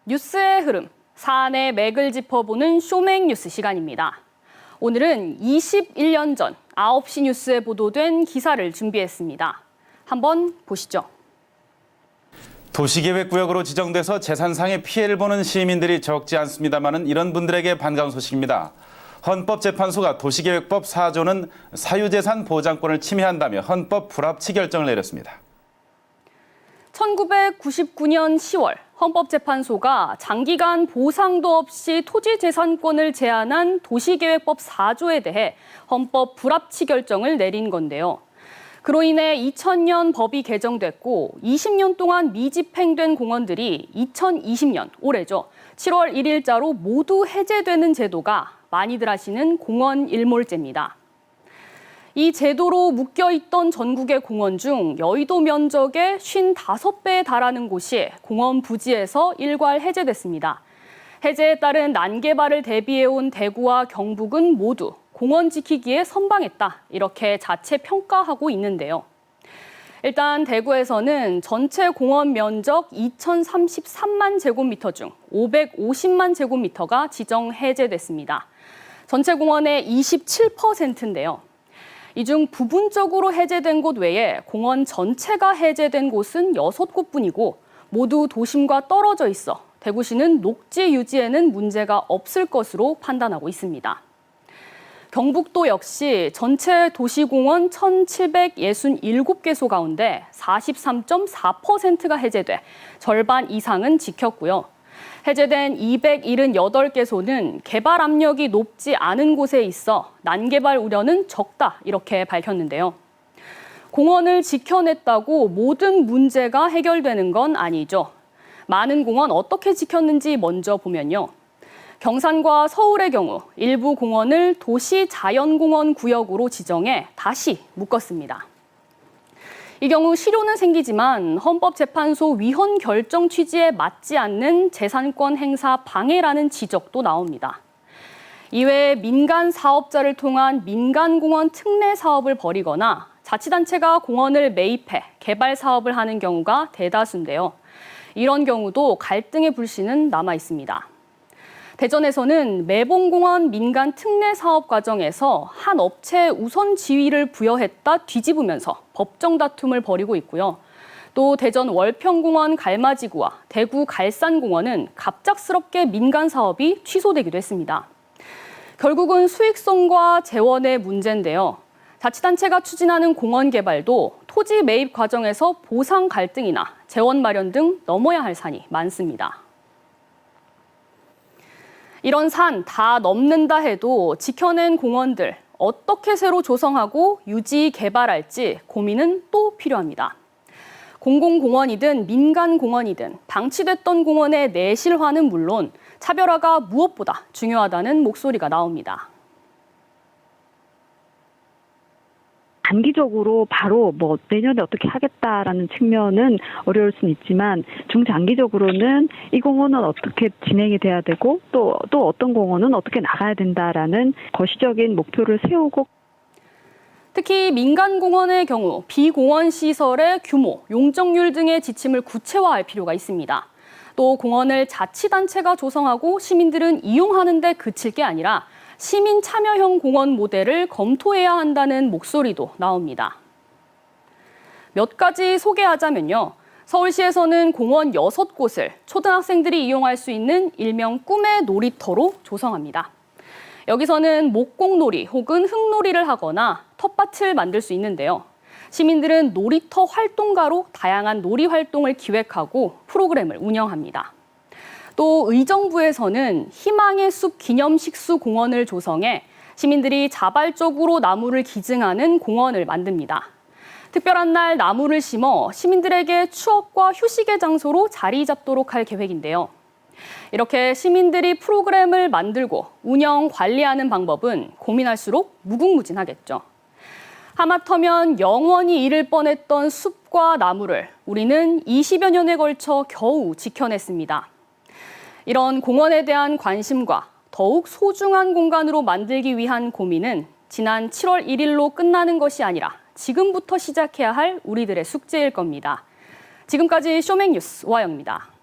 뉴스의 흐름, 사안의 맥을 짚어보는 쇼맥 뉴스 시간입니다. 오늘은 21년 전 9시 뉴스에 보도된 기사를 준비했습니다. 한번 보시죠. 도시계획구역으로 지정돼서 재산상의 피해를 보는 시민들이 적지 않습니다만은 이런 분들에게 반가운 소식입니다. 헌법재판소가 도시계획법 4조는 사유재산 보장권을 침해한다며 헌법 불합치 결정을 내렸습니다. 1999년 10월 헌법재판소가 장기간 보상도 없이 토지재산권을 제한한 도시계획법 4조에 대해 헌법 불합치 결정을 내린 건데요. 그로 인해 2000년 법이 개정됐고 20년 동안 미집행된 공원들이 2020년 올해죠. 7월 1일자로 모두 해제되는 제도가 많이들 아시는 공원 일몰제입니다. 이 제도로 묶여있던 전국의 공원 중 여의도 면적의 55배에 달하는 곳이 공원 부지에서 일괄 해제됐습니다. 해제에 따른 난개발을 대비해온 대구와 경북은 모두 공원 지키기에 선방했다, 이렇게 자체 평가하고 있는데요. 일단 대구에서는 전체 공원 면적 2,033만 제곱미터 중 550만 제곱미터가 지정 해제됐습니다. 전체 공원의 27%인데요. 이 중 부분적으로 해제된 곳 외에 공원 전체가 해제된 곳은 6곳뿐이고 모두 도심과 떨어져 있어 대구시는 녹지 유지에는 문제가 없을 것으로 판단하고 있습니다. 경북도 역시 전체 도시공원 1,767개소 가운데 43.4%가 해제돼 절반 이상은 지켰고요. 해제된 278개소는 개발 압력이 높지 않은 곳에 있어 난개발 우려는 적다, 이렇게 밝혔는데요. 공원을 지켜냈다고 모든 문제가 해결되는 건 아니죠. 많은 공원 어떻게 지켰는지 먼저 보면요. 경산과 서울의 경우 일부 공원을 도시자연공원 구역으로 지정해 다시 묶었습니다. 이 경우 실효는 생기지만 헌법재판소 위헌 결정 취지에 맞지 않는 재산권 행사 방해라는 지적도 나옵니다. 이외에 민간 사업자를 통한 민간공원 특례 사업을 벌이거나 자치단체가 공원을 매입해 개발 사업을 하는 경우가 대다수인데요. 이런 경우도 갈등의 불씨는 남아 있습니다. 대전에서는 매봉공원 민간 특례 사업 과정에서 한 업체에 우선 지위를 부여했다 뒤집으면서 법정 다툼을 벌이고 있고요. 또 대전 월평공원 갈마지구와 대구 갈산공원은 갑작스럽게 민간 사업이 취소되기도 했습니다. 결국은 수익성과 재원의 문제인데요. 자치단체가 추진하는 공원 개발도 토지 매입 과정에서 보상 갈등이나 재원 마련 등 넘어야 할 산이 많습니다. 이런 산 다 넘는다 해도 지켜낸 공원들 어떻게 새로 조성하고 유지 개발할지 고민은 또 필요합니다. 공공공원이든 민간공원이든 방치됐던 공원의 내실화는 물론 차별화가 무엇보다 중요하다는 목소리가 나옵니다. 단기적으로 바로 내년에 어떻게 하겠다라는 측면은 어려울 수는 있지만 중장기적으로는 이 공원은 어떻게 진행이 돼야 되고 또 어떤 공원은 어떻게 나가야 된다라는 거시적인 목표를 세우고 특히 민간공원의 경우 비공원 시설의 규모, 용적률 등의 지침을 구체화할 필요가 있습니다. 또 공원을 자치단체가 조성하고 시민들은 이용하는 데 그칠 게 아니라 시민 참여형 공원 모델을 검토해야 한다는 목소리도 나옵니다. 몇 가지 소개하자면요. 서울시에서는 공원 6곳을 초등학생들이 이용할 수 있는 일명 꿈의 놀이터로 조성합니다. 여기서는 목공놀이 혹은 흙놀이를 하거나 텃밭을 만들 수 있는데요. 시민들은 놀이터 활동가로 다양한 놀이 활동을 기획하고 프로그램을 운영합니다. 또 의정부에서는 희망의 숲 기념식수 공원을 조성해 시민들이 자발적으로 나무를 기증하는 공원을 만듭니다. 특별한 날 나무를 심어 시민들에게 추억과 휴식의 장소로 자리 잡도록 할 계획인데요. 이렇게 시민들이 프로그램을 만들고 운영, 관리하는 방법은 고민할수록 무궁무진하겠죠. 하마터면 영원히 잃을 뻔했던 숲과 나무를 우리는 20여 년에 걸쳐 겨우 지켜냈습니다. 이런 공원에 대한 관심과 더욱 소중한 공간으로 만들기 위한 고민은 지난 7월 1일로 끝나는 것이 아니라 지금부터 시작해야 할 우리들의 숙제일 겁니다. 지금까지 쇼맥뉴스 오하영입니다.